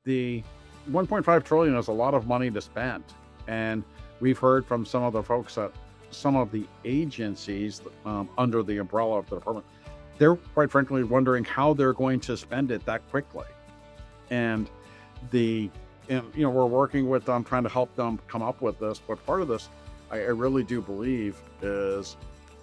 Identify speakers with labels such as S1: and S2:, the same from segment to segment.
S1: the 1.5 trillion is a lot of money to spend. And we've heard from some of the folks at some of the agencies under the umbrella of the department, they're quite frankly wondering how they're going to spend it that quickly. And we're working with them, trying to help them come up with this. But part of this, I really do believe, is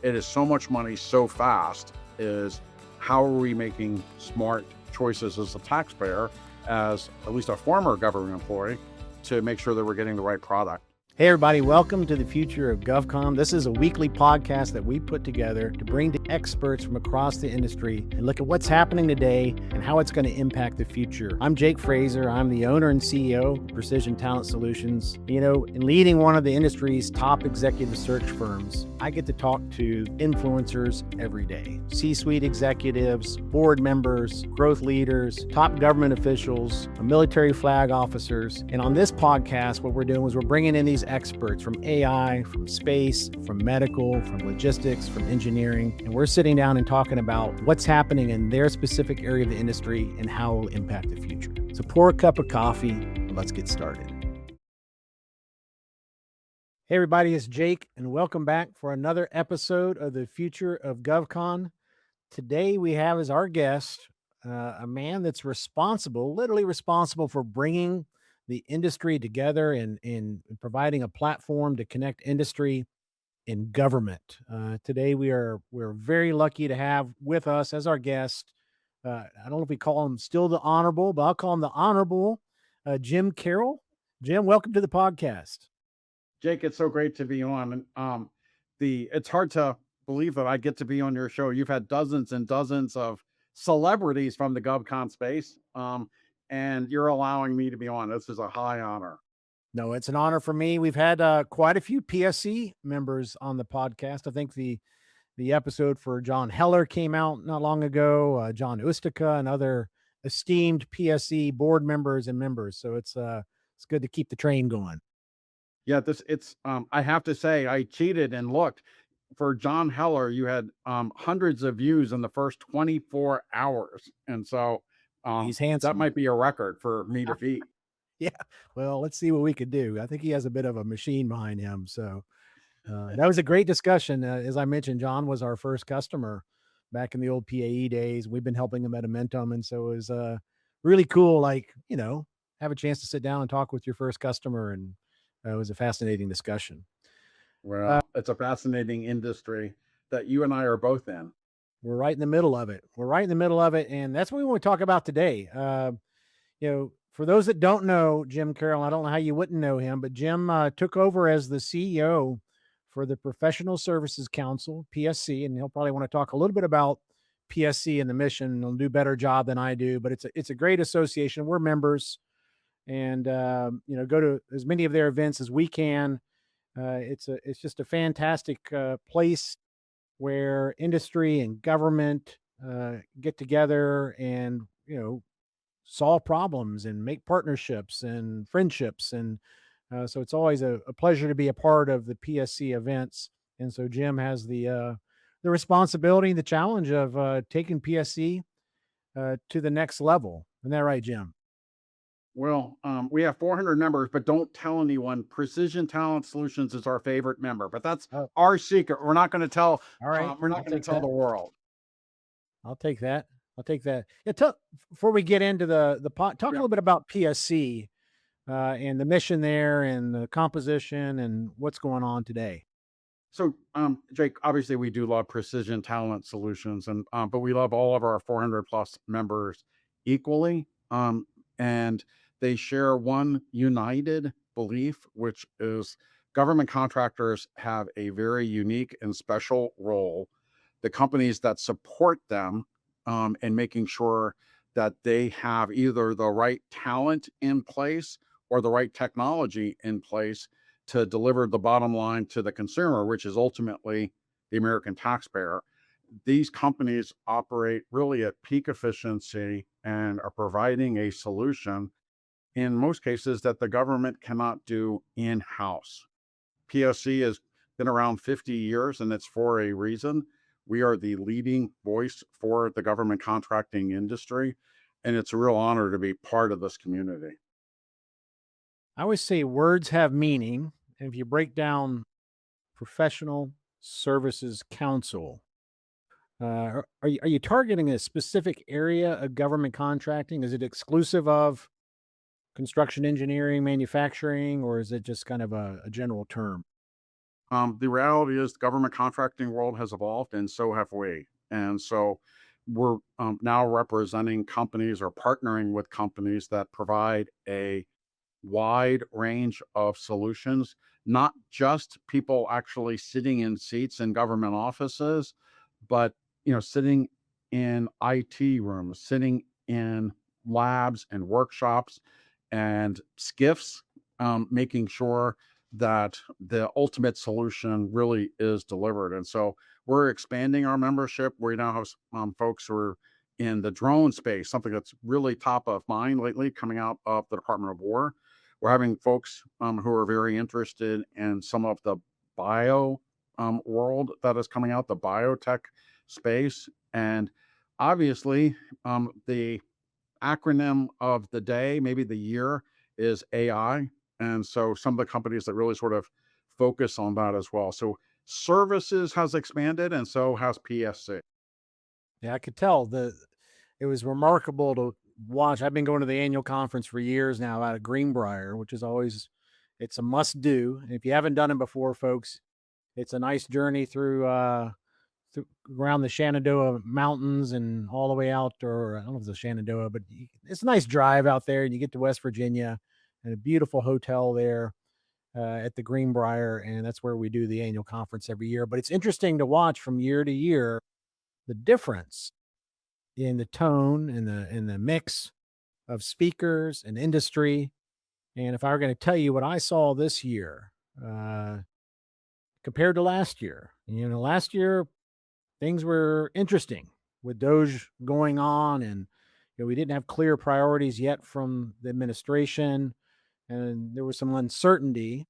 S1: it is so much money so fast, is how are we making smart choices as a taxpayer, as at least a former government employee, to make sure that we're getting the right product.
S2: Hey everybody, welcome to the Future of GovCon. This is a weekly podcast that we put together to bring the experts from across the industry and look at what's happening today and how it's going to impact the future. I'm Jake Frazer. I'm the owner and CEO of Precision Talent Solutions. In leading one of the industry's top executive search firms, I get to talk to influencers every day. C-suite executives, board members, growth leaders, top government officials, military flag officers. And on this podcast, what we're doing is we're bringing in these experts from AI, from space, from medical, from logistics, from engineering, and we're sitting down and talking about what's happening in their specific area of the industry and how it will impact the future. So pour a cup of coffee and let's get started. Hey everybody, it's Jake and welcome back for another episode of the Future of GovCon. Today we have as our guest a man that's literally responsible for bringing the industry together and in providing a platform to connect industry and government. Today we're very lucky to have with us as our guest. I don't know if we call him still the Honorable, but I'll call him the Honorable Jim Carroll. Jim, welcome to the podcast.
S1: Jake, it's so great to be on. And it's hard to believe that I get to be on your show. You've had dozens and dozens of celebrities from the GovCon space. And you're allowing me to be on. This is a high honor.
S2: No, it's an honor for me. We've had quite a few PSC members on the podcast. I think the episode for John Heller came out not long ago. John Ustica and other esteemed PSC board members and members. So it's good to keep the train going.
S1: Yeah, I have to say, I cheated and looked. For John Heller, you had hundreds of views in the first 24 hours. And so
S2: he's handsome.
S1: That might be a record for me to beat.
S2: Yeah. Well, let's see what we could do. I think he has a bit of a machine behind him. So that was a great discussion. As I mentioned, John was our first customer back in the old PAE days. We've been helping him at Amentum. And so it was really cool, have a chance to sit down and talk with your first customer. And it was a fascinating discussion.
S1: Well, it's a fascinating industry that you and I are both in.
S2: We're right in the middle of it. And that's what we want to talk about today. For those that don't know Jim Carroll, I don't know how you wouldn't know him, but Jim took over as the CEO for the Professional Services Council, PSC, and he'll probably want to talk a little bit about PSC and the mission. He'll do a better job than I do, but it's a great association. We're members and, go to as many of their events as we can. It's just a fantastic place where industry and government get together and, solve problems and make partnerships and friendships. And so it's always a pleasure to be a part of the PSC events. And so Jim has the responsibility and the challenge of taking PSC to the next level. Isn't that right, Jim?
S1: Well, we have 400 members, but don't tell anyone. Precision Talent Solutions is our favorite member, but that's our secret. We're not going to tell.
S2: All right.
S1: We're not going to tell the world.
S2: I'll take that. Yeah, before we get into talk a little bit about PSC and the mission there and the composition and what's going on today.
S1: So, Jake, obviously we do love Precision Talent Solutions, but we love all of our 400 plus members equally. And they share one united belief, which is government contractors have a very unique and special role. The companies that support them in making sure that they have either the right talent in place or the right technology in place to deliver the bottom line to the consumer, which is ultimately the American taxpayer. These companies operate really at peak efficiency and are providing a solution in most cases that the government cannot do in-house. PSC has been around 50 years and it's for a reason. We are the leading voice for the government contracting industry. and it's a real honor to be part of this community.
S2: I always say words have meaning. And if you break down professional services counsel, are you targeting a specific area of government contracting? Is it exclusive of construction engineering, manufacturing, or is it just kind of a general term?
S1: The reality is the government contracting world has evolved, and so have we. And so we're now representing companies or partnering with companies that provide a wide range of solutions, not just people actually sitting in seats in government offices, but sitting in IT rooms, sitting in labs and workshops and skiffs, making sure that the ultimate solution really is delivered. And so we're expanding our membership. We now have folks who are in the drone space, something that's really top of mind lately, coming out of the Department of War. We're having folks who are very interested in some of the bio world that is coming out, the biotech space. And obviously, the acronym of the day, maybe the year, is AI. And so some of the companies that really sort of focus on that as well. So services has expanded, and so has PSC.
S2: Yeah, I could tell it was remarkable to watch. I've been going to the annual conference for years now out of Greenbrier, which is always it's a must do. If you haven't done it before, folks, it's a nice journey through around the Shenandoah Mountains and all the way out, or I don't know if it's the Shenandoah, but it's a nice drive out there, and you get to West Virginia and a beautiful hotel there at the Greenbrier, and that's where we do the annual conference every year. But it's interesting to watch from year to year the difference in the tone and the mix of speakers and industry. And if I were going to tell you what I saw this year uh, compared to last year, last year things were interesting with DOGE going on, and we didn't have clear priorities yet from the administration, and there was some uncertainty.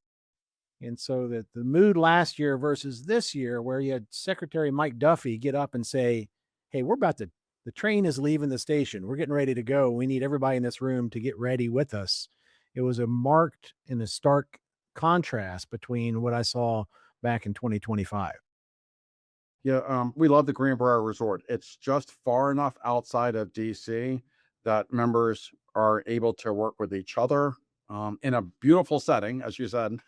S2: And so that the mood last year versus this year, where you had Secretary Mike Duffy get up and say, "Hey, the train is leaving the station. We're getting ready to go. We need everybody in this room to get ready with us." It was a marked and a stark contrast between what I saw back in 2025.
S1: Yeah, we love the Greenbrier Resort. It's just far enough outside of DC that members are able to work with each other in a beautiful setting, as you said,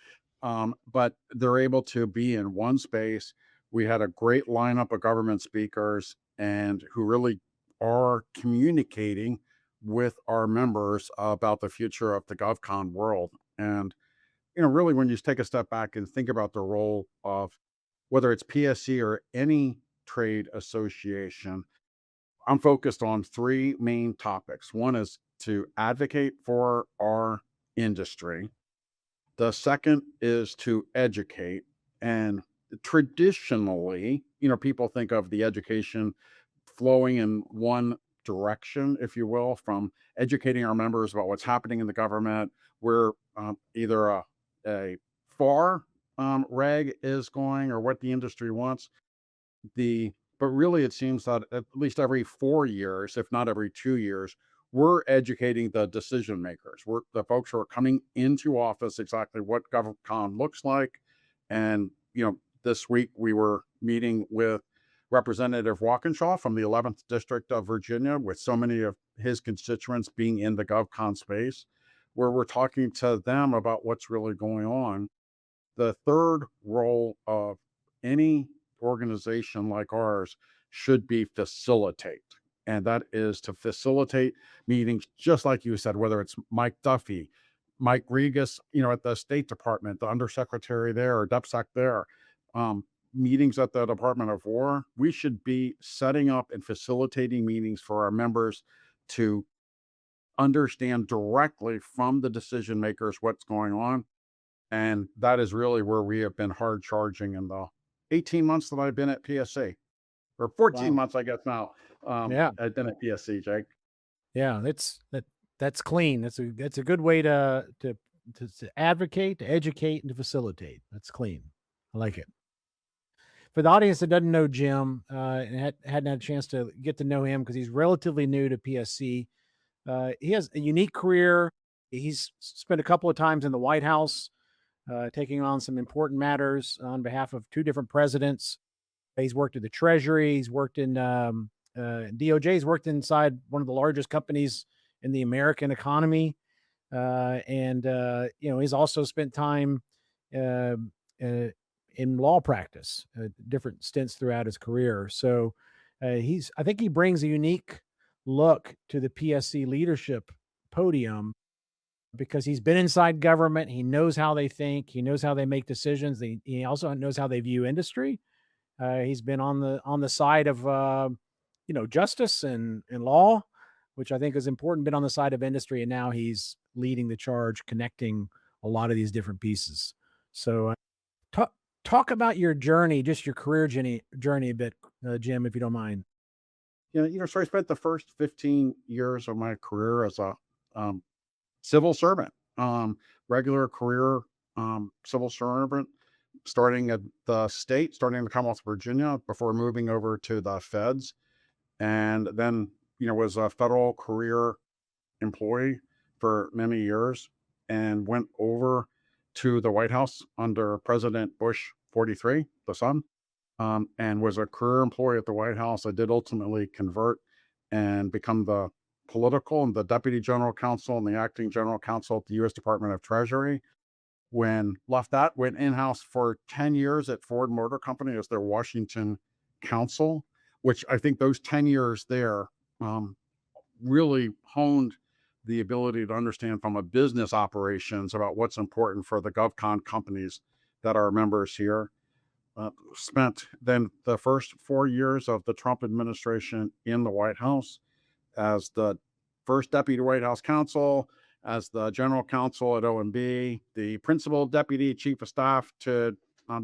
S1: but they're able to be in one space. We had a great lineup of government speakers and who really are communicating with our members about the future of the GovCon world. And really, when you take a step back and think about the role of whether it's PSC or any trade association, I'm focused on three main topics. One is to advocate for our industry. The second is to educate. And traditionally, people think of the education flowing in one direction, if you will, from educating our members about what's happening in the government. We're either a far reg is going or what the industry wants. But really, it seems that at least every 4 years, if not every 2 years, we're educating the decision makers. We're the folks who are coming into office exactly what GovCon looks like. And this week we were meeting with Representative Walkinshaw from the 11th District of Virginia, with so many of his constituents being in the GovCon space, where we're talking to them about what's really going on. The third role of any organization like ours should be facilitate. And that is to facilitate meetings, just like you said, whether it's Mike Duffy, Mike Regas, at the State Department, the undersecretary there, or DepSec there, meetings at the Department of War. We should be setting up and facilitating meetings for our members to understand directly from the decision makers what's going on. And that is really where we have been hard charging in the 18 months that I've been at PSC, or 14
S2: Wow.
S1: months, I guess now.
S2: Yeah.
S1: I've been at PSC, Jake.
S2: Yeah, that's clean. That's a good way to advocate, to educate, and to facilitate. That's clean. I like it. For the audience that doesn't know Jim, and hadn't had a chance to get to know him because he's relatively new to PSC, He has a unique career. He's spent a couple of times in the White House, taking on some important matters on behalf of two different presidents. He's worked at the Treasury. He's worked in DOJ. He's worked inside one of the largest companies in the American economy, and he's also spent time uh, uh, in law practice, different stints throughout his career. So I think he brings a unique look to the PSC leadership podium because he's been inside government. He knows how they think. He knows how they make decisions. He also knows how they view industry. He's been on the side of justice and law, which I think is important. Been on the side of industry, and now he's leading the charge, connecting a lot of these different pieces. So, talk about your journey, just your career journey a bit, Jim, if you don't mind.
S1: So I spent the first 15 years of my career as a um, civil servant, regular career civil servant, starting at the state, starting in the Commonwealth of Virginia before moving over to the feds, and then was a federal career employee for many years, and went over to the White House under President Bush 43, the son, and was a career employee at the White House. I did ultimately convert and become the political and the deputy general counsel and the acting general counsel at the U.S. Department of Treasury. When left that, went in-house for 10 years at Ford Motor Company as their Washington counsel, which I think those 10 years there um, really honed the ability to understand from a business operations about what's important for the GovCon companies that are members here. Spent then the first 4 years of the Trump administration in the White House as the first deputy White House counsel, as the general counsel at OMB, the principal deputy chief of staff to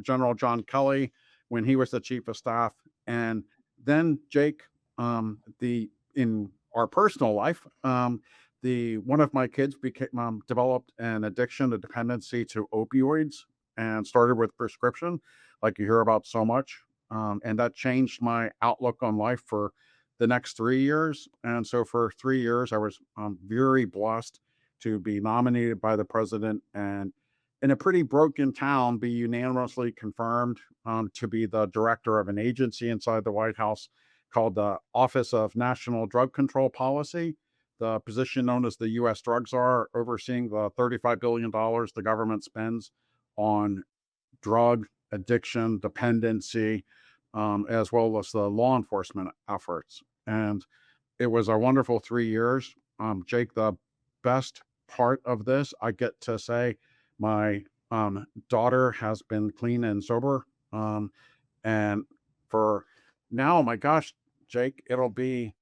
S1: General John Kelly when he was the chief of staff, and then Jake, the in our personal life, the one of my kids became developed an addiction, a dependency to opioids, and started with prescription, like you hear about so much, and that changed my outlook on life for the next 3 years. And so for 3 years, I was very blessed to be nominated by the president and in a pretty broken town be unanimously confirmed to be the director of an agency inside the White House called the Office of National Drug Control Policy, the position known as the U.S. Drug Czar, overseeing the $35 billion the government spends on drug addiction, dependency, as well as the law enforcement efforts. And it was a wonderful 3 years. Jake, the best part of this, I get to say, my daughter has been clean and sober. And for now, oh my gosh, Jake, it'll be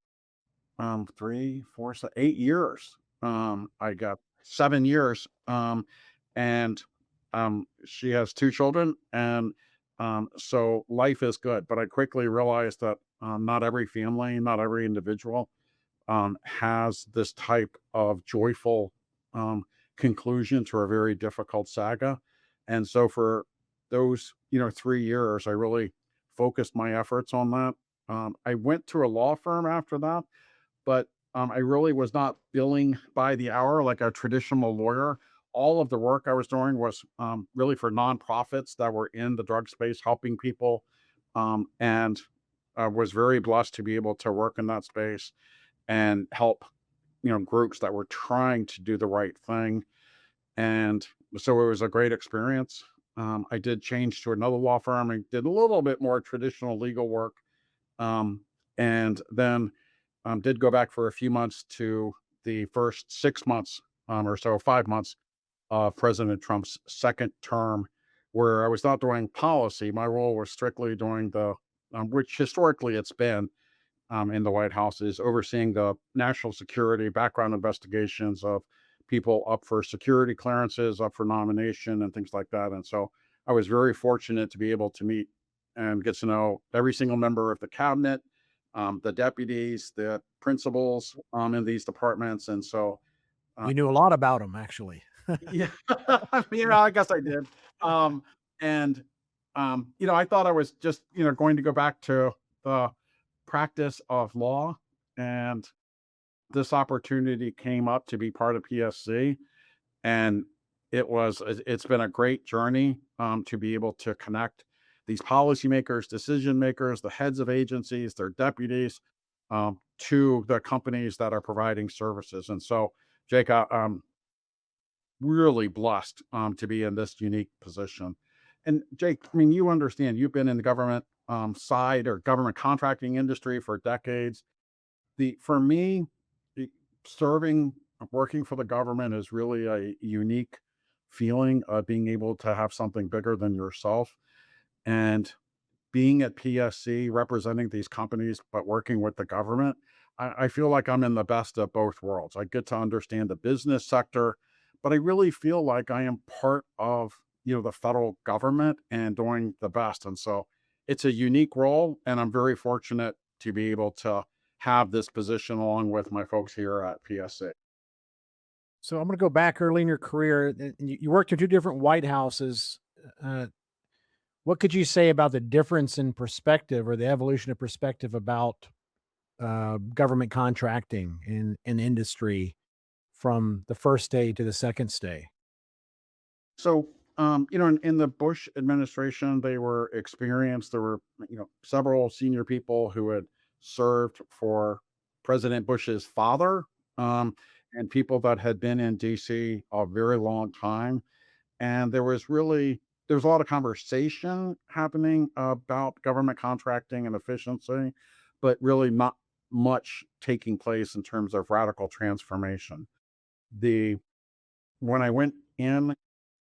S1: 3, 4, 8 years. I got 7 years. And she has two children. And so life is good. But I quickly realized that not every family, not every individual has this type of joyful um, conclusion to a very difficult saga. And so for those, 3 years, I really focused my efforts on that. I went to a law firm after that, but I really was not billing by the hour like a traditional lawyer. All of the work I was doing was really for nonprofits that were in the drug space, helping people, and was very blessed to be able to work in that space and help groups that were trying to do the right thing. And so it was a great experience. I did change to another law firm and did a little bit more traditional legal work, um, and then did go back for a few months to the first 6 months or so, 5 months of President Trump's second term, where I was not doing policy. My role was strictly doing the which historically it's been in the White House, is overseeing the national security background investigations of people up for security clearances, up for nomination, and things like that. And so I was very fortunate to be able to meet and get to know every single member of the cabinet, the deputies, the principals in these departments. And so, uh,
S2: You knew a lot about him, actually.
S1: yeah, I guess I did. Um, and, I thought I was just, going to go back to the practice of law. And this opportunity came up to be part of PSC, and it's been a great journey to be able to connect these policymakers, decision makers, the heads of agencies, their deputies, to the companies that are providing services. And so, Jake, I'm really blessed to be in this unique position. And Jake, I mean, you understand, you've been in the government side or government contracting industry for decades. For me, the serving, working for the government is really a unique feeling of being able to have something bigger than yourself. And being at PSC, representing these companies, but working with the government, I feel like I'm in the best of both worlds. I get to understand the business sector, but I really feel like I am part of, the federal government and doing the best. And so it's a unique role, and I'm very fortunate to be able to have this position along with my folks here at PSC.
S2: So I'm going to go back early in your career. You worked in two different White Houses. Uh, what could you say about the difference in perspective or the evolution of perspective about government contracting in industry from the first day to the second stay?
S1: So, in the Bush administration, they were experienced. There were, several senior people who had served for President Bush's father, and people that had been in DC a very long time. And there was a lot of conversation happening about government contracting and efficiency, but really not much taking place in terms of radical transformation. The When I went in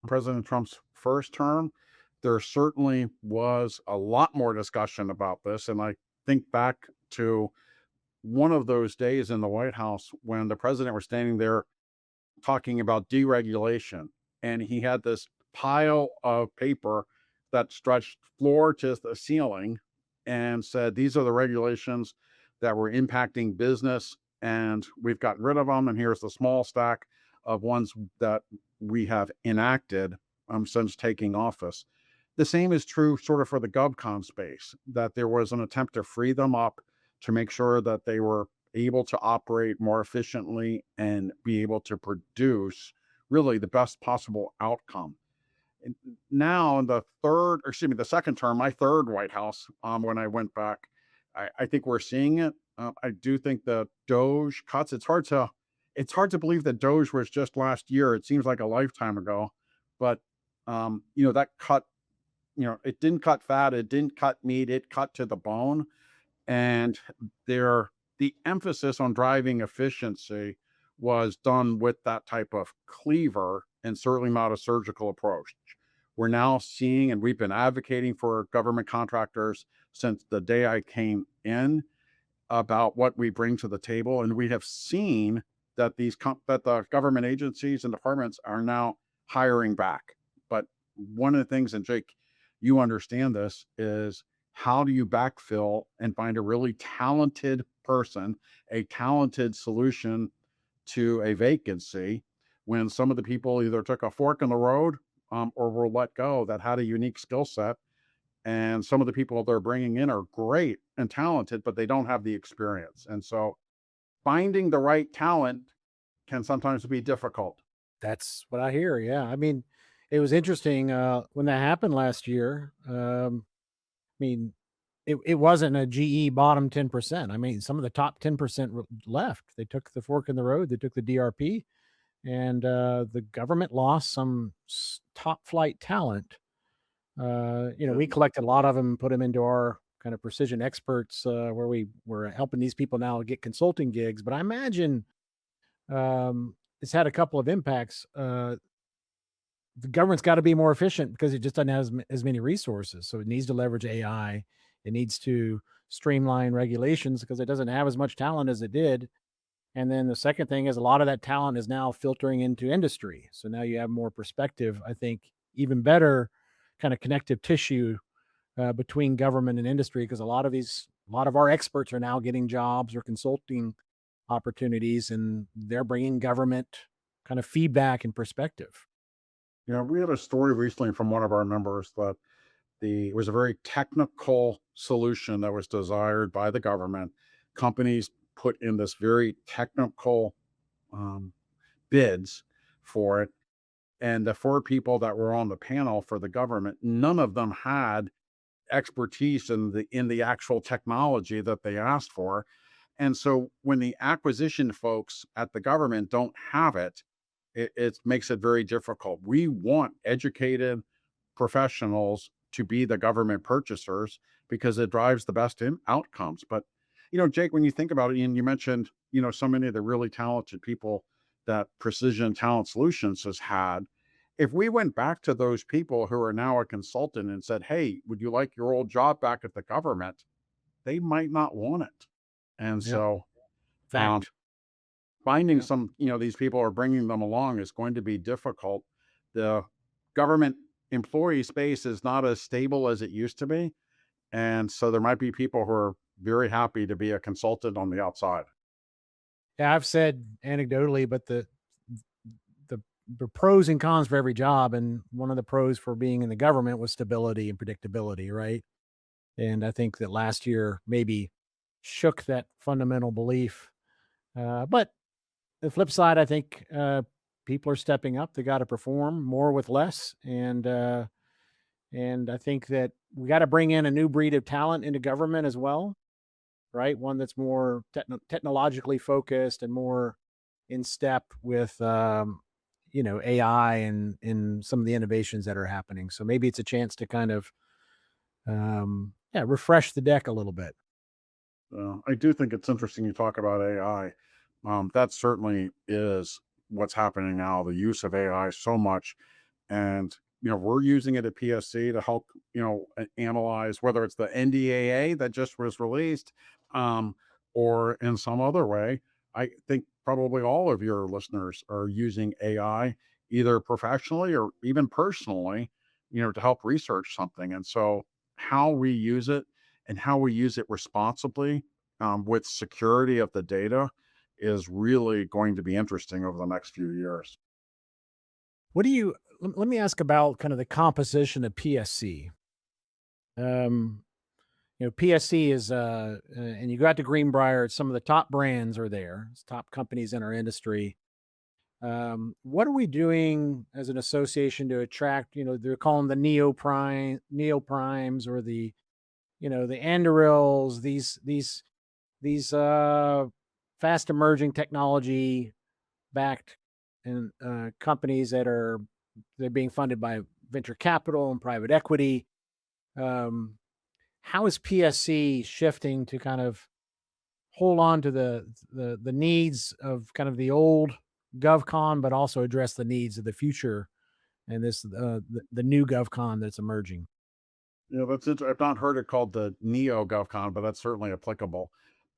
S1: President Trump's first term, there certainly was a lot more discussion about this. And I think back to one of those days in the White House when the president was standing there talking about deregulation, and he had this pile of paper that stretched floor to the ceiling and said, "These are the regulations that were impacting business, and we've gotten rid of them. And here's the small stack of ones that we have enacted since taking office." The same is true sort of for the GovCon space, that there was an attempt to free them up to make sure that they were able to operate more efficiently and be able to produce really the best possible outcome. And now in the second term, my third White House, when I went back, I think we're seeing it. I do think the DOGE cuts. It's hard to believe that DOGE was just last year. It seems like a lifetime ago, but that cut. It didn't cut fat. It didn't cut meat. It cut to the bone. And there, the emphasis on driving efficiency was done with that type of cleaver and certainly not a surgical approach. We're now seeing, and we've been advocating for government contractors since the day I came in about what we bring to the table. And we have seen that that the government agencies and departments are now hiring back. But one of the things, and Jake, you understand this, is how do you backfill and find a really talented person, a talented solution to a vacancy when some of the people either took a fork in the road or were let go that had a unique skill set. And some of the people they're bringing in are great and talented, but they don't have the experience. And so finding the right talent can sometimes be difficult.
S2: That's what I hear. Yeah. I mean, it was interesting when that happened last year. I mean, it wasn't a GE bottom 10%. I mean, some of the top 10% left. They took the fork in the road, they took the DRP, and the government lost some top flight talent. We collected a lot of them, put them into our kind of precision experts, where we were helping these people now get consulting gigs. But I imagine it's had a couple of impacts. The government's got to be more efficient because it just doesn't have as many resources. So it needs to leverage AI. It needs to streamline regulations because it doesn't have as much talent as it did. And then the second thing is a lot of that talent is now filtering into industry. So now you have more perspective, I think, even better kind of connective tissue between government and industry, because a lot of our experts are now getting jobs or consulting opportunities, and they're bringing government kind of feedback and perspective.
S1: We had a story recently from one of our members that it was a very technical solution that was desired by the government. Companies put in this very technical um, bids for it. And the four people that were on the panel for the government, none of them had expertise in the actual technology that they asked for. And so when the acquisition folks at the government don't have it, it makes it very difficult. We want educated professionals to be the government purchasers because it drives the best outcomes. But, Jake, when you think about it, and you mentioned, so many of the really talented people that Precision Talent Solutions has had, if we went back to those people who are now a consultant and said, hey, would you like your old job back at the government? They might not want it. And
S2: Yeah.
S1: so, um,
S2: Fact.
S1: finding
S2: Yeah.
S1: some, these people or bringing them along is going to be difficult. The government employee space is not as stable as it used to be. And so there might be people who are very happy to be a consultant on the outside.
S2: Yeah, I've said anecdotally, but the the pros and cons for every job, and one of the pros for being in the government was stability and predictability, right? And I think that last year maybe shook that fundamental belief. But the flip side, I think people are stepping up. They got to perform more with less, and I think that we got to bring in a new breed of talent into government as well, right? One that's more technologically focused and more in step with AI and in some of the innovations that are happening. So maybe it's a chance to kind of refresh the deck a little bit.
S1: I do think it's interesting you talk about AI. That certainly is what's happening now, the use of AI so much. And, we're using it at PSC to help, analyze whether it's the NDAA that just was released, um, or in some other way. I think probably all of your listeners are using AI either professionally or even personally, to help research something. And so how we use it and how we use it responsibly, with security of the data, is really going to be interesting over the next few years.
S2: What do you let me ask about kind of the composition of PSC. Um, PSC is and you got to Greenbrier, some of the top brands are there, it's top companies in our industry. What are we doing as an association to attract, they're calling the neoprimes or the Andurils, these fast emerging technology backed and companies they're being funded by venture capital and private equity. Um, how is PSC shifting to kind of hold on to the needs of kind of the old GovCon, but also address the needs of the future and the new GovCon that's emerging?
S1: I've not heard it called the Neo GovCon, but that's certainly applicable,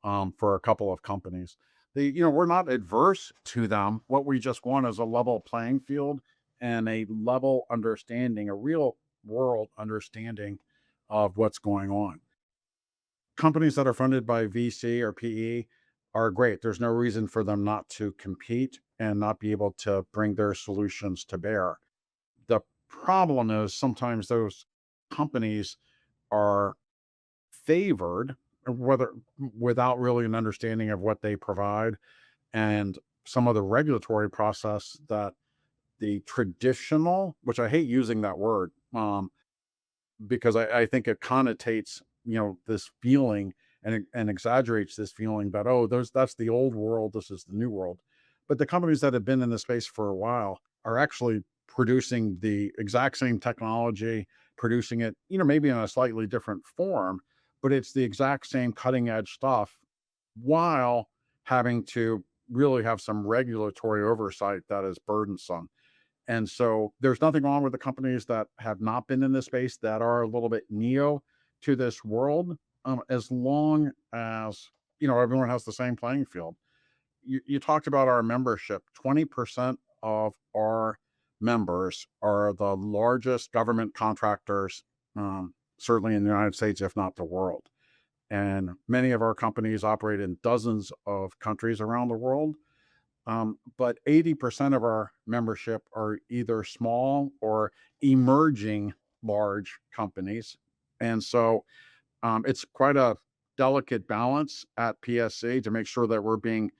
S1: for a couple of companies. We're not adverse to them. What we just want is a level playing field and a level understanding, a real world understanding of what's going on. Companies that are funded by VC or PE are great. There's no reason for them not to compete and not be able to bring their solutions to bear. The problem is sometimes those companies are favored, whether without really an understanding of what they provide and some of the regulatory process that the traditional, which I hate using that word, because I think it connotates, this feeling, and exaggerates this feeling that, oh, that's the old world, this is the new world. But the companies that have been in the space for a while are actually producing the exact same technology, producing it, maybe in a slightly different form, but it's the exact same cutting edge stuff while having to really have some regulatory oversight that is burdensome. And so there's nothing wrong with the companies that have not been in this space that are a little bit neo to this world, as long as, everyone has the same playing field. You talked about our membership. 20% of our members are the largest government contractors, certainly in the United States, if not the world. And many of our companies operate in dozens of countries around the world. But 80% of our membership are either small or emerging large companies. And so, it's quite a delicate balance at PSC to make sure that we're being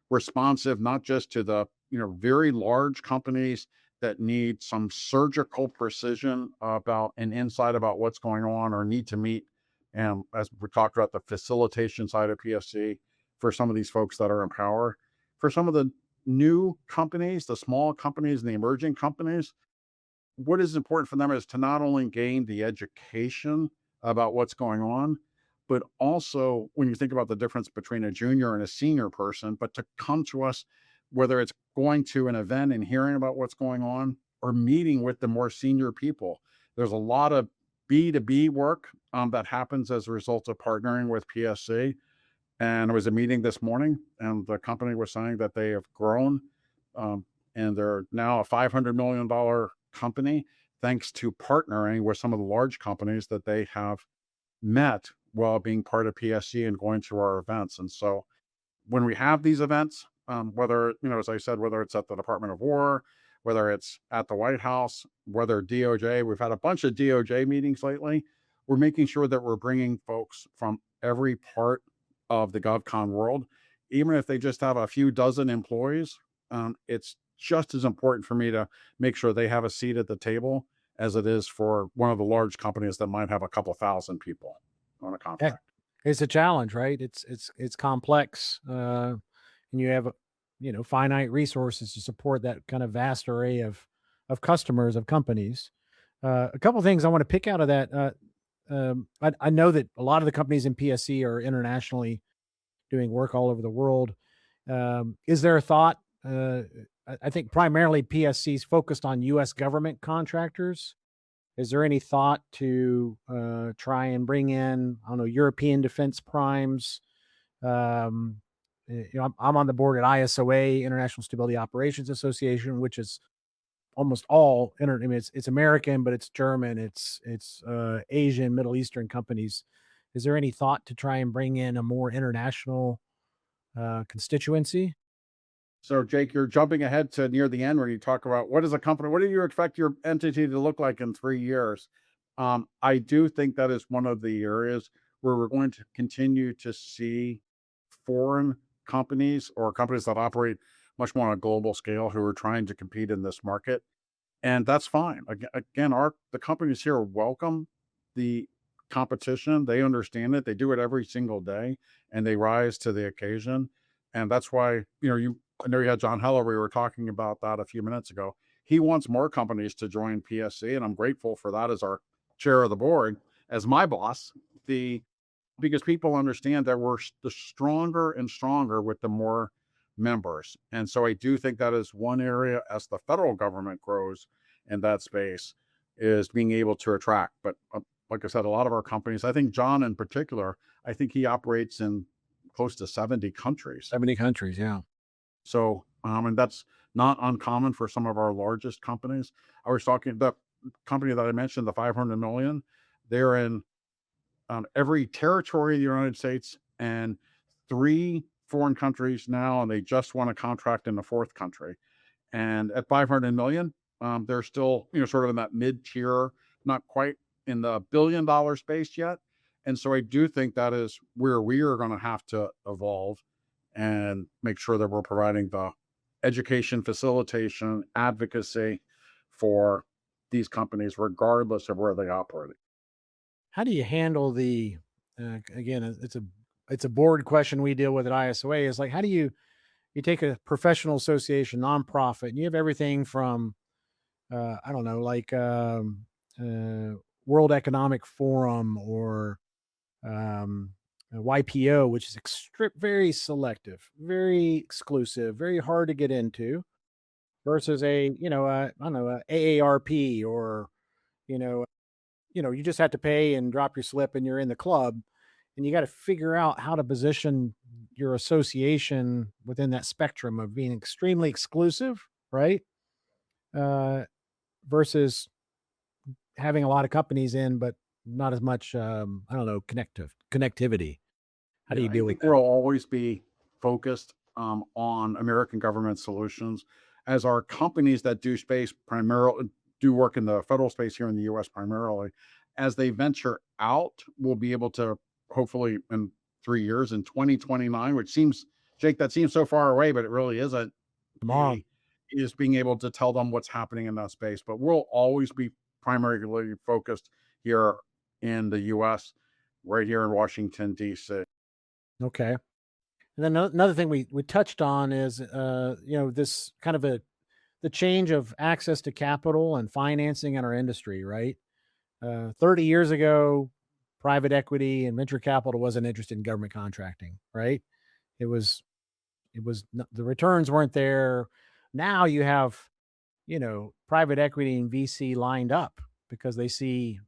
S1: responsive, not just to the, very large companies that need some surgical precision about an insight about what's going on or need to meet. And as we talked about the facilitation side of PSC for some of these folks that are in power, for some of the new companies, the small companies and the emerging companies, what is important for them is to not only gain the education about what's going on, but also when you think about the difference between a junior and a senior person, but to come to us, whether it's going to an event and hearing about what's going on or meeting with the more senior people. There's a lot of B2B work that happens as a result of partnering with PSC. And there was a meeting this morning, and the company was saying that they have grown, and they're now a $500 million company thanks to partnering with some of the large companies that they have met while being part of PSC and going to our events. And so when we have these events, whether, as I said, whether it's at the Department of War, whether it's at the White House, whether DOJ, we've had a bunch of DOJ meetings lately. We're making sure that we're bringing folks from every part of the GovCon world, even if they just have a few dozen employees. It's just as important for me to make sure they have a seat at the table as it is for one of the large companies that might have a couple thousand people on a
S2: Yeah,
S1: contract.
S2: it's a challenge, right? It's complex, and you have finite resources to support that kind of vast array of customers of companies. A couple things I want to pick out of that. I know that a lot of the companies in PSC are internationally doing work all over the world. Is there a thought? I think primarily PSC is focused on U.S. government contractors. Is there any thought to try and bring in, I don't know, European defense primes? Um, I'm on the board at ISOA, International Stability Operations Association, which is almost all I mean, it's American, but it's German, it's Asian, Middle Eastern companies. Is there any thought to try and bring in a more international constituency?
S1: So, Jake, you're jumping ahead to near the end where you talk about what is a company, what do you expect your entity to look like in 3 years? I do think that is one of the areas where we're going to continue to see foreign companies or companies that operate much more on a global scale who are trying to compete in this market. And that's fine. Again, the companies here welcome the competition. They understand it. They do it every single day, and they rise to the occasion. And that's why, I know you had John Heller. We were talking about that a few minutes ago. He wants more companies to join PSC, and I'm grateful for that as our chair of the board, as my boss. Because people understand that we're the stronger and stronger with the more members. And so I do think that is one area as the federal government grows in that space is being able to attract. But like I said, a lot of our companies, I think John in particular, I think he operates in close to 70 countries.
S2: 70 countries, yeah.
S1: So, and that's not uncommon for some of our largest companies. I was talking the company that I mentioned, the 500 million, they're in every territory of the United States and 3 foreign countries now, and they just won a contract in the 4th country. And at 500 million, they're still, sort of in that mid-tier, not quite in the billion-dollar space yet. And so I do think that is where we are going to have to evolve and make sure that we're providing the education, facilitation, advocacy for these companies, regardless of where they operate.
S2: How do you handle the again, it's a board question we deal with at ISOA is like, how do you take a professional association, nonprofit, and you have everything from I don't know, like World Economic Forum or YPO, which is very selective, very exclusive, very hard to get into, versus I don't know, a AARP or you know, you just have to pay and drop your slip and you're in the club, and you got to figure out how to position your association within that spectrum of being extremely exclusive, right? Uh, versus having a lot of companies in, but not as much, I don't know, connectivity. How do
S1: Yeah,
S2: you
S1: I
S2: deal with
S1: think
S2: that?
S1: we'll always be focused on American government solutions as our companies that do space primarily do work in the federal space here in the US primarily. As they venture out, we'll be able to hopefully in 3 years in 2029, which seems, Jake, that seems so far away, but it really isn't.
S2: Tomorrow.
S1: Is being able to tell them what's happening in that space. But we'll always be primarily focused here in the US, right here in Washington, D.C.
S2: Okay. And then another thing we touched on is, this kind of the change of access to capital and financing in our industry, right? 30 years ago, private equity and venture capital wasn't interested in government contracting, right? It was, the returns weren't there. Now you have, private equity and VC lined up because they see,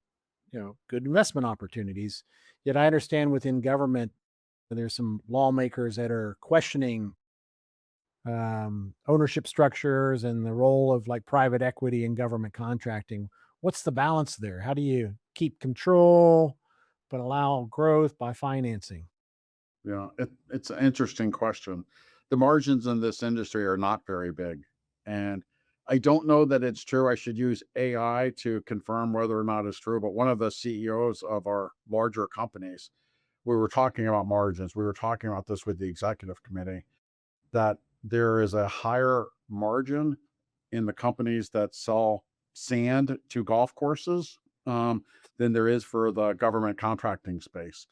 S2: good investment opportunities. Yet I understand within government, there's some lawmakers that are questioning ownership structures and the role of like private equity in government contracting. What's the balance there? How do you keep control but allow growth by financing?
S1: Yeah, it's an interesting question. The margins in this industry are not very big. And I don't know that it's true. I should use AI to confirm whether or not it's true. But one of the CEOs of our larger companies, we were talking about margins. We were talking about this with the executive committee, that there is a higher margin in the companies that sell sand to golf courses than there is for the government contracting space.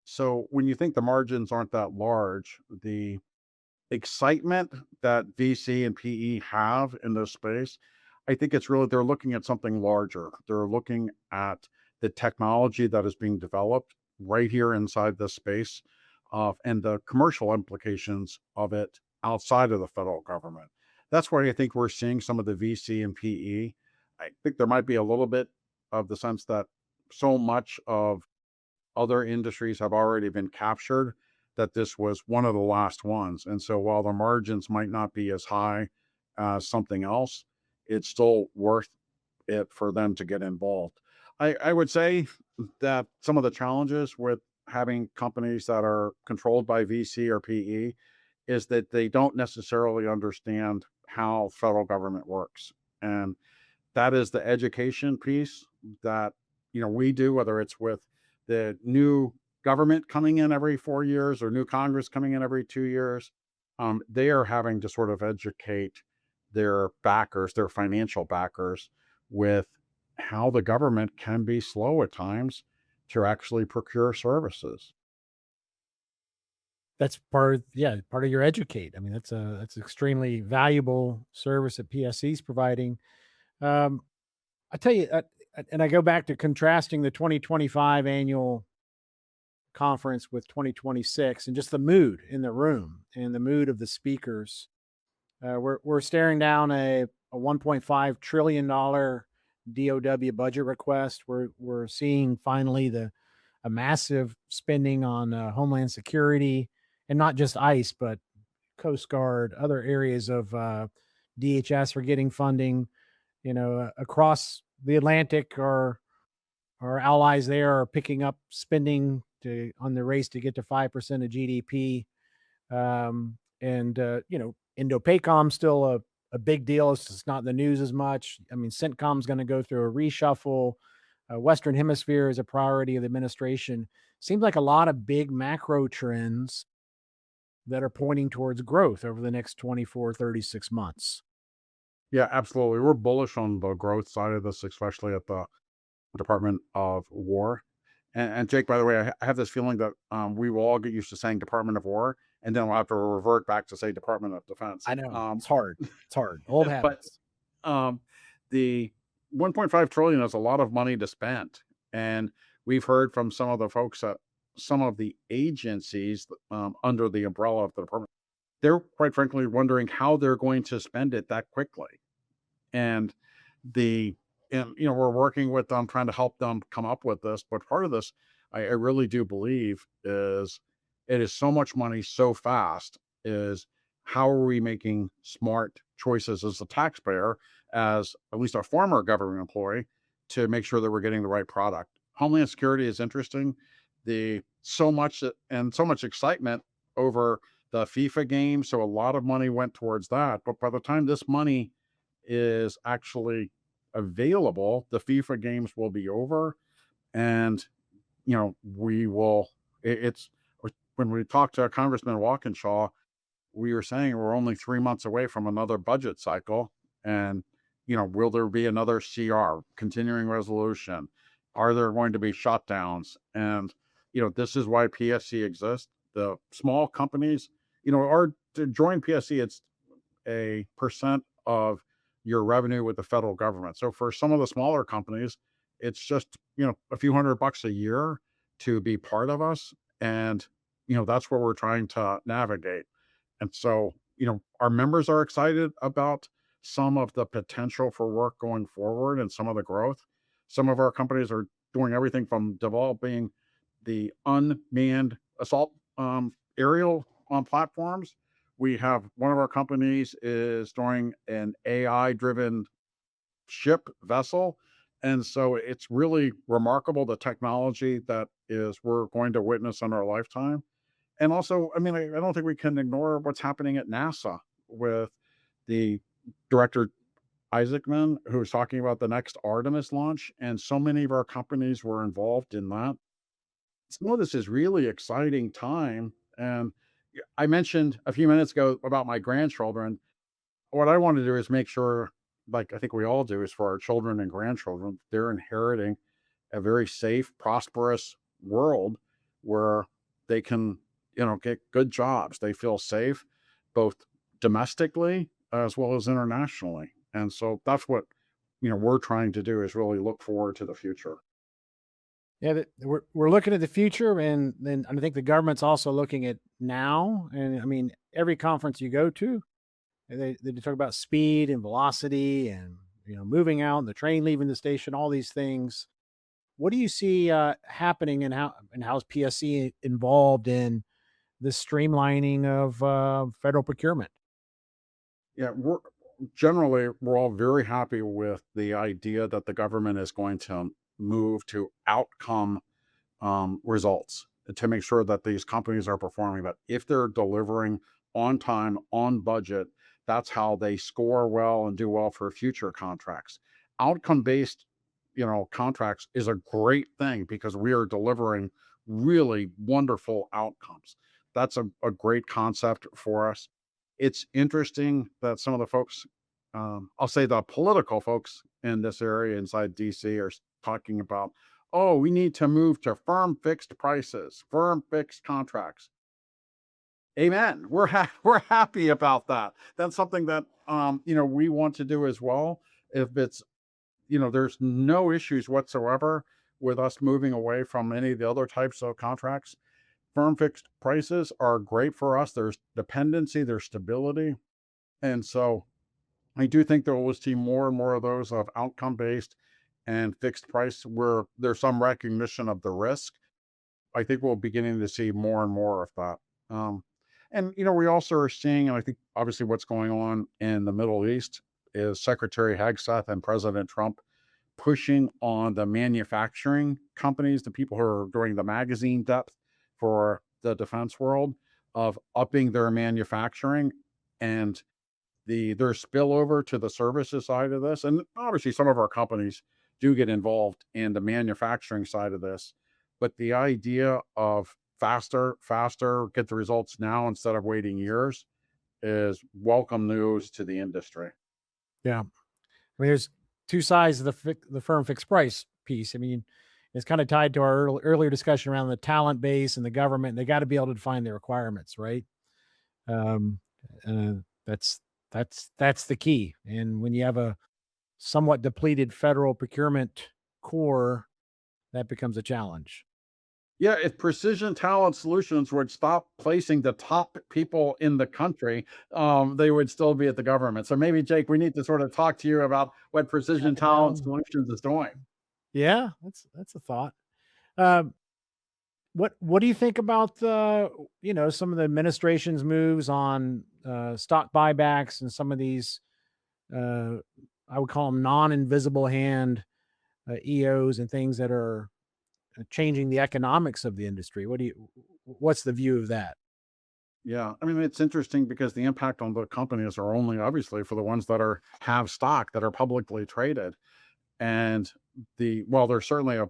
S1: So when you think the margins aren't that large, the excitement that VC and PE have in this space, I think it's really, they're looking at something larger. They're looking at the technology that is being developed right here inside this space and the commercial implications of it outside of the federal government. That's why I think we're seeing some of the VC and PE. I think there might be a little bit of the sense that so much of other industries have already been captured, that this was one of the last ones. And so while the margins might not be as high as something else, it's still worth it for them to get involved. I would say that some of the challenges with having companies that are controlled by VC or PE is that they don't necessarily understand how federal government works. And that is the education piece that, we do, whether it's with the new government coming in every 4 years or new Congress coming in every 2 years. They are having to sort of educate their backers, their financial backers, with how the government can be slow at times to actually procure services.
S2: That's part of your educate. I mean, that's extremely valuable service that PSC is providing. Um, I tell you, and I go back to contrasting the 2025 annual conference with 2026 and just the mood in the room and the mood of the speakers. We're staring down a $1.5 trillion DOW budget request. We're seeing finally a massive spending on Homeland Security, and not just ICE, but Coast Guard, other areas of DHS are getting funding. Across the Atlantic, our allies there are picking up spending on the race to get to 5% of GDP. Indo-PACOM still a big deal. It's just not in the news as much. I mean, CENTCOM's going to go through a reshuffle. Western Hemisphere is a priority of the administration. Seems like a lot of big macro trends that are pointing towards growth over the next 24, 36 months.
S1: Yeah, absolutely. We're bullish on the growth side of this, especially at the Department of War. And Jake, by the way, I have this feeling that we will all get used to saying Department of War, and then we'll have to revert back to say Department of Defense.
S2: I know, it's hard. It's hard. Old
S1: But
S2: habits.
S1: the 1.5 trillion is a lot of money to spend, and we've heard from some of the folks at some of the agencies under the umbrella of the department. They're quite frankly wondering how they're going to spend it that quickly. And we're working with them, trying to help them come up with this. But part of this, I really do believe, is it is so much money so fast. Is how are we making smart choices as a taxpayer, as at least a former government employee, to make sure that we're getting the right product. Homeland Security is interesting. So much excitement over the FIFA game. So a lot of money went towards that. But by the time this money is actually available, the FIFA games will be over, and we will. It's when we talked to Congressman Walkinshaw, we were saying we're only 3 months away from another budget cycle. And, will there be another CR, continuing resolution? Are there going to be shutdowns? And, this is why PSC exists. The small companies, are to join PSC, it's a percent of your revenue with the federal government. So for some of the smaller companies, it's just, a few $100 a year to be part of us. And, that's what we're trying to navigate. And so, our members are excited about some of the potential for work going forward and some of the growth. Some of our companies are doing everything from developing the unmanned assault aerial platforms. We have one of our companies is doing an AI driven ship vessel. And so it's really remarkable the technology that is we're going to witness in our lifetime. And also, I mean, I don't think we can ignore what's happening at NASA with the director Isaacman, who's talking about the next Artemis launch. And so many of our companies were involved in that. Some of this is really exciting time. And I mentioned a few minutes ago about my grandchildren. What I want to do is make sure, like I think we all do, is for our children and grandchildren, they're inheriting a very safe, prosperous world where they can, get good jobs. They feel safe, both domestically as well as internationally. And so that's what, we're trying to do is really look forward to the future.
S2: Yeah, we're looking at the future, and then I think the government's also looking at now. And I mean, every conference you go to, they talk about speed and velocity, and moving out, and the train leaving the station, all these things. What do you see happening, and how's PSC involved in the streamlining of federal procurement?
S1: Yeah, we're all very happy with the idea that the government is going to move to outcome results to make sure that these companies are performing, that if they're delivering on time, on budget, that's how they score well and do well for future contracts. Outcome based, contracts is a great thing because we are delivering really wonderful outcomes. That's a great concept for us. It's interesting that some of the folks, I'll say the political folks in this area inside DC are talking about, oh, we need to move to firm fixed prices, firm fixed contracts. Amen. We're happy about that. That's something that we want to do as well. If it's there's no issues whatsoever with us moving away from any of the other types of contracts. Firm fixed prices are great for us. There's dependency, there's stability, and so I do think there will see more and more of those of outcome based and fixed price where there's some recognition of the risk. I think we're beginning to see more and more of that. And we also are seeing, and I think obviously what's going on in the Middle East is Secretary Hegseth and President Trump pushing on the manufacturing companies, the people who are doing the magazine depth for the defense world, of upping their manufacturing and their spillover to the services side of this. And obviously some of our companies do get involved in the manufacturing side of this, but the idea of faster, get the results now instead of waiting years is welcome news to the industry.
S2: Yeah, I mean, there's two sides of the firm fixed price piece. I mean, it's kind of tied to our earlier discussion around the talent base and the government. They got to be able to define their requirements, right? Um, uh, that's that's the key. And when you have a somewhat depleted federal procurement core, that becomes a challenge.
S1: Yeah, if Precision Talent Solutions would stop placing the top people in the country, they would still be at the government. So maybe, Jake, we need to sort of talk to you about what Precision Talent Solutions is doing.
S2: Yeah, that's a thought. Um, what do you think about the some of the administration's moves on stock buybacks and some of these I would call them non-invisible hand EOs and things that are changing the economics of the industry? What's the view of that?
S1: Yeah, I mean, it's interesting because the impact on the companies are only obviously for the ones that have stock that are publicly traded. And there's certainly a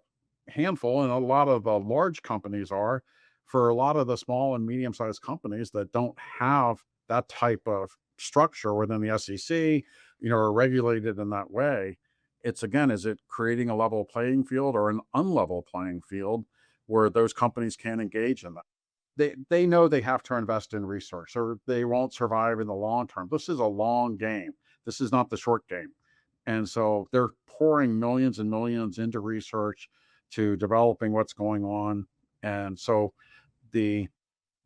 S1: handful, and a lot of the large companies are. for a lot of the small and medium-sized companies that don't have that type of structure within the SEC, are regulated in that way, it's again, is it creating a level playing field or an unlevel playing field where those companies can't engage in that? They know they have to invest in research or they won't survive in the long term. This is a long game. This is not the short game. And so they're pouring millions and millions into research to developing what's going on. And so the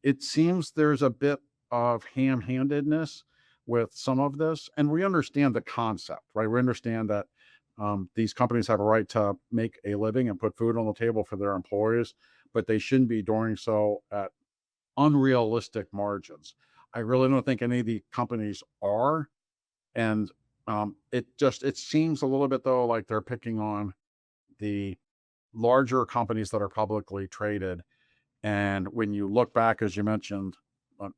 S1: it seems there's a bit of ham-handedness with some of this, and we understand the concept, right? We understand that these companies have a right to make a living and put food on the table for their employees, but they shouldn't be doing so at unrealistic margins. I really don't think any of the companies are, and it seems a little bit though like they're picking on the larger companies that are publicly traded. And when you look back, as you mentioned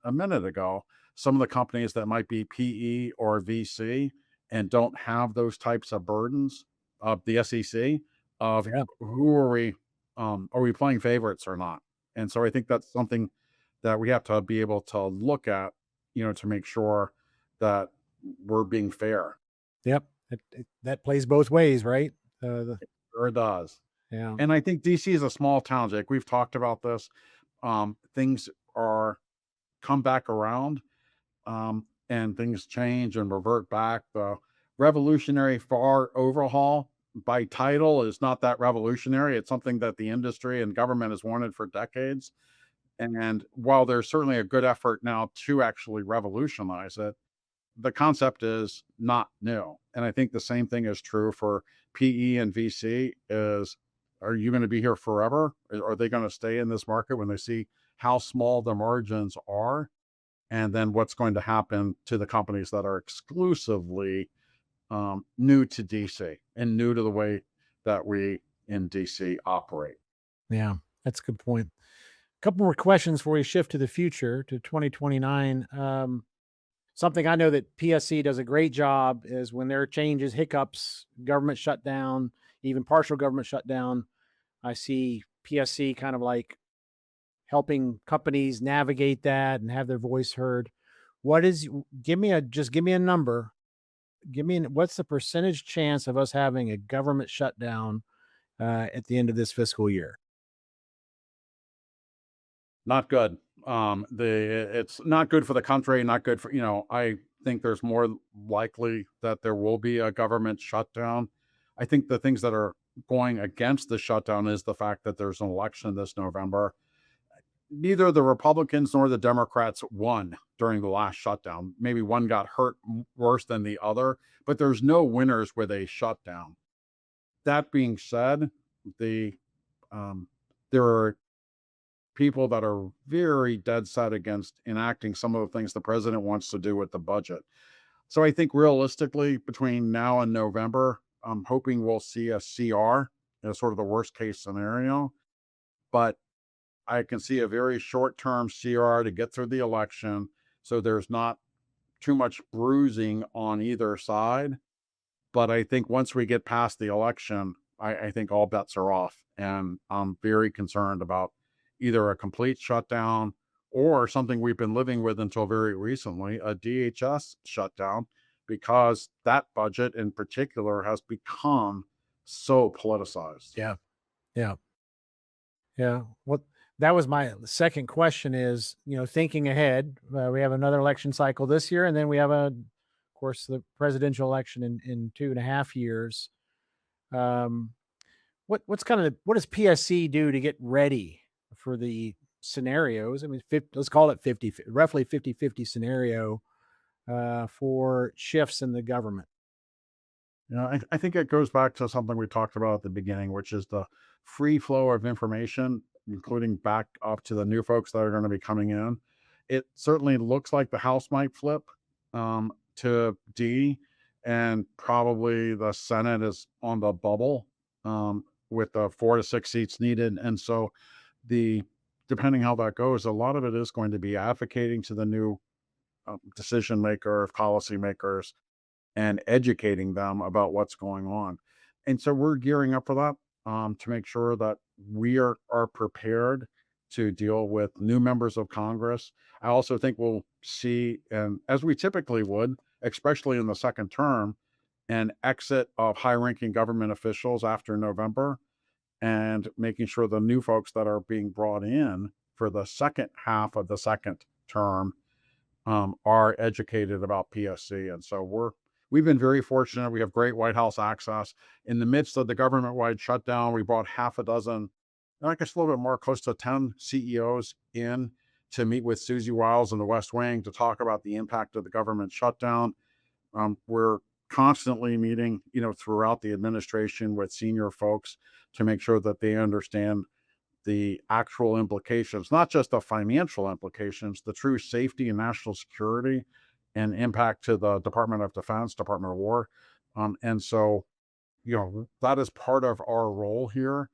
S1: a minute ago, some of the companies that might be PE or VC and don't have those types of burdens of the SEC of
S2: Yeah.
S1: who are we playing favorites or not? And so I think that's something that we have to be able to look at, to make sure that we're being fair.
S2: Yep. That plays both ways, right?
S1: Or it does.
S2: Yeah.
S1: And I think DC is a small town, Jake. We've talked about this. Things are come back around, and things change and revert back. The revolutionary far overhaul by title is not that revolutionary. It's something that the industry and government has wanted for decades. And while there's certainly a good effort now to actually revolutionize it, the concept is not new. And I think the same thing is true for PE and VC is, are you going to be here forever? Are they going to stay in this market when they see how small the margins are? And then what's going to happen to the companies that are exclusively new to DC and new to the way that we in DC operate?
S2: Yeah. That's a good point. A couple more questions before we shift to the future to 2029. Something I know that PSC does a great job is when there are changes, hiccups, government shutdown, even partial government shutdown. I see PSC kind of like helping companies navigate that and have their voice heard. Give me a number. What's the percentage chance of us having a government shutdown at the end of this fiscal year?
S1: Not good. It's not good for the country, not good for, I think there's more likely that there will be a government shutdown. I think the things that are going against the shutdown is the fact that there's an election this November. Neither the Republicans nor the Democrats won during the last shutdown. Maybe one got hurt worse than the other, but there's no winners with a shutdown. That being said, the there are people that are very dead set against enacting some of the things the president wants to do with the budget. So I think realistically, between now and November, I'm hoping we'll see a CR as sort of the worst case scenario. But I can see a very short term CR to get through the election. So there's not too much bruising on either side. But I think once we get past the election, I think all bets are off. And I'm very concerned about either a complete shutdown or something we've been living with until very recently, a DHS shutdown, because that budget in particular has become so politicized.
S2: Yeah. Yeah. Yeah. What that was my second question is, thinking ahead, we have another election cycle this year, and then we have of course, the presidential election in 2.5 years. What does PSC do to get ready for the scenarios? I mean, let's call it roughly 50-50 scenario for shifts in the government.
S1: I think it goes back to something we talked about at the beginning, which is the free flow of information, including back up to the new folks that are going to be coming in. It certainly looks like the House might flip to D, and probably the Senate is on the bubble with the 4 to 6 seats needed. And so the depending how that goes, a lot of it is going to be advocating to the new decision maker, policy makers, and educating them about what's going on. And so we're gearing up for that to make sure that we are prepared to deal with new members of Congress. I also think we'll see, and as we typically would, especially in the second term, an exit of high ranking government officials after November, and making sure the new folks that are being brought in for the second half of the second term are educated about PSC. And so we've been very fortunate. We have great White House access. In the midst of the government-wide shutdown, we brought half a dozen, I guess a little bit more, close to 10 CEOs in to meet with Susie Wiles in the West Wing to talk about the impact of the government shutdown. We're constantly meeting, throughout the administration with senior folks to make sure that they understand the actual implications, not just the financial implications, the true safety and national security and impact to the Department of Defense, Department of War. And so, that is part of our role here.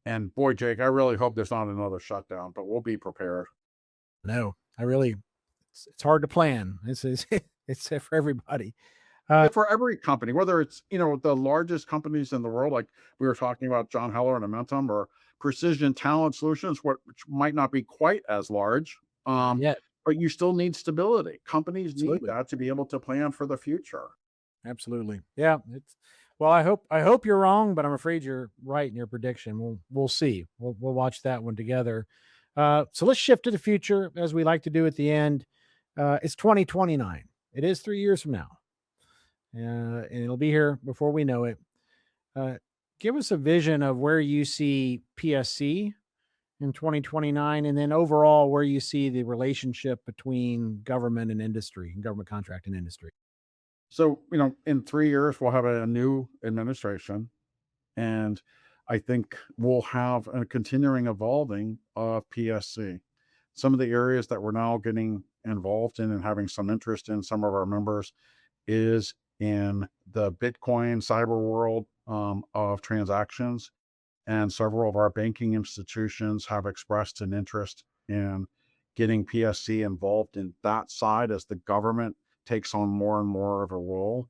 S1: And boy, Jake, I really hope there's not another shutdown, but we'll be prepared.
S2: No, it's hard to plan. It's for everybody.
S1: For every company, whether it's, the largest companies in the world, like we were talking about John Heller and Amentum, or Precision Talent Solutions, which might not be quite as large,
S2: Yet.
S1: but you still need stability. Companies need
S2: Absolutely.
S1: that to be able to plan for the future.
S2: Absolutely. Yeah. Well, I hope you're wrong, but I'm afraid you're right in your prediction. We'll see. We'll watch that one together. So let's shift to the future, as we like to do at the end. It's 2029. It is 3 years from now. And it'll be here before we know it. Give us a vision of where you see PSC in 2029, and then overall where you see the relationship between government and industry, government contract and industry.
S1: So, in 3 years, we'll have a new administration. And I think we'll have a continuing evolving of PSC. Some of the areas that we're now getting involved in and having some interest in, some of our members, is in the Bitcoin cyber world of transactions. And several of our banking institutions have expressed an interest in getting PSC involved in that side as the government takes on more and more of a role.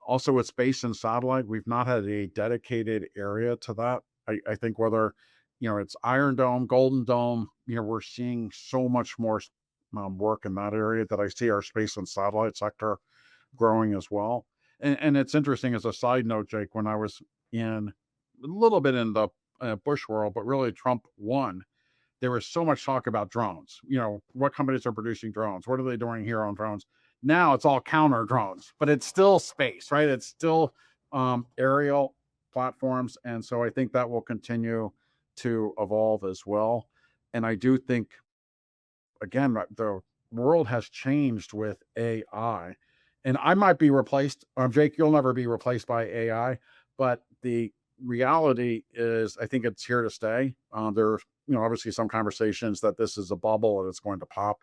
S1: Also, with space and satellite, we've not had a dedicated area to that. I think whether, it's Iron Dome, Golden Dome, we're seeing so much more work in that area that I see our space and satellite sector growing as well. And it's interesting as a side note, Jake, when I was in a little bit in the Bush world, but really Trump won, there was so much talk about drones. What companies are producing drones? What are they doing here on drones? Now it's all counter drones, but it's still space, right? It's still aerial platforms. And so I think that will continue to evolve as well. And I do think, again, the world has changed with AI. And I might be replaced. Jake, you'll never be replaced by AI. But the reality is, I think it's here to stay. There's, obviously some conversations that this is a bubble and it's going to pop.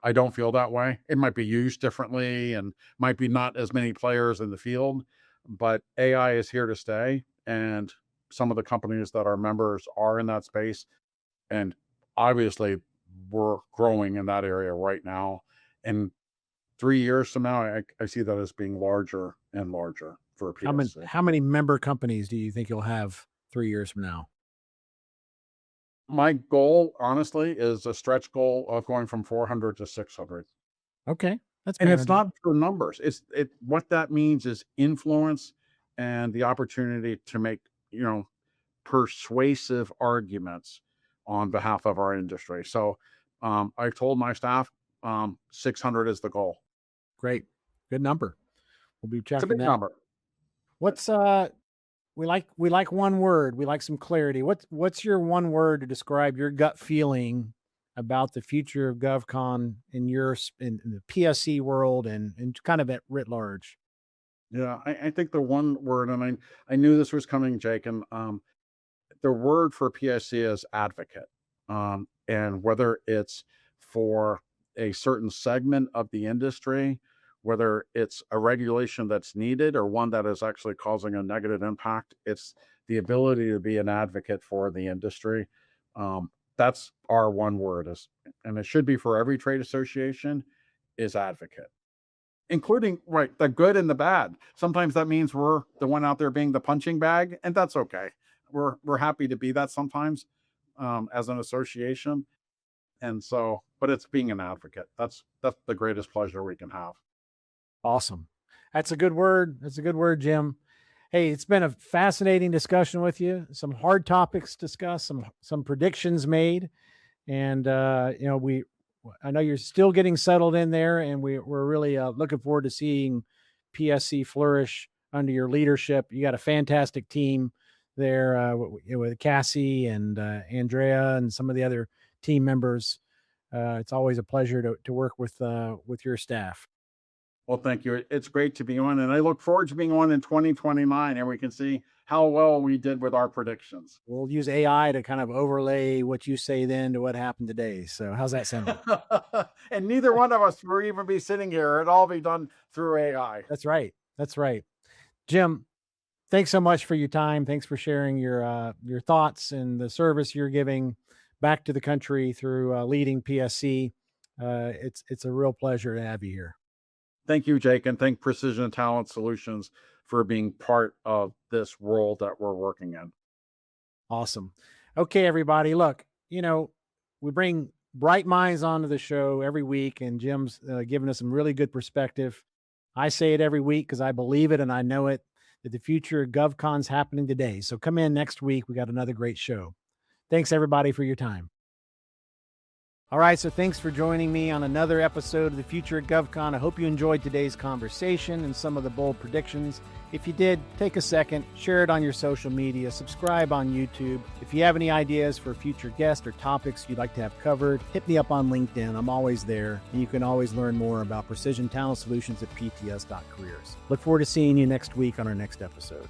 S1: I don't feel that way. It might be used differently and might be not as many players in the field, but AI is here to stay. And some of the companies that are members are in that space. And obviously, we're growing in that area right now. And 3 years from now, I see that as being larger and larger for PSC.
S2: How many member companies do you think you'll have 3 years from now?
S1: My goal, honestly, is a stretch goal of going from 400 to 600.
S2: Okay.
S1: And it's not for numbers. What that means is influence and the opportunity to make, persuasive arguments on behalf of our industry. So I told my staff 600 is the goal.
S2: Great. Good number. We'll be
S1: It's a
S2: checking
S1: big
S2: that.
S1: number.
S2: What's we like one word. We like some clarity. What's your one word to describe your gut feeling about the future of GovCon in the PSC world and kind of at writ large?
S1: Yeah, I think the one word, and I knew this was coming, Jake, and the word for PSC is advocate. And whether it's for a certain segment of the industry, whether it's a regulation that's needed or one that is actually causing a negative impact, it's the ability to be an advocate for the industry. That's our one word, and it should be for every trade association, is advocate, including, right, the good and the bad. Sometimes that means we're the one out there being the punching bag, and that's okay. We're happy to be that sometimes. as an association. And so, but it's being an advocate. That's the greatest pleasure we can have.
S2: Awesome. That's a good word. That's a good word, Jim. Hey, it's been a fascinating discussion with you. Some hard topics discussed, some predictions made, and I know you're still getting settled in there, and we're really looking forward to seeing PSC flourish under your leadership. You got a fantastic team there with Cassie and Andrea and some of the other team members. It's always a pleasure to work with your staff.
S1: Well, thank you. It's great to be on, and I look forward to being on in 2029, and we can see how well we did with our predictions.
S2: We'll use AI to kind of overlay what you say then to what happened today. So how's that sound?
S1: And neither one of us will even be sitting here. It'll all be done through AI.
S2: That's right. That's right. Jim, thanks so much for your time. Thanks for sharing your thoughts and the service you're giving back to the country through leading PSC. It's a real pleasure to have you here.
S1: Thank you, Jake, and thank Precision Talent Solutions for being part of this world that we're working in.
S2: Awesome. Okay, everybody, look, we bring bright minds onto the show every week, and Jim's giving us some really good perspective. I say it every week because I believe it and I know it, that the future of GovCon is happening today. So come in next week. We got another great show. Thanks, everybody, for your time. All right, so thanks for joining me on another episode of the Future of GovCon. I hope you enjoyed today's conversation and some of the bold predictions. If you did, take a second, share it on your social media, subscribe on YouTube. If you have any ideas for future guests or topics you'd like to have covered, hit me up on LinkedIn. I'm always there, and you can always learn more about Precision Talent Solutions at pts.careers. Look forward to seeing you next week on our next episode.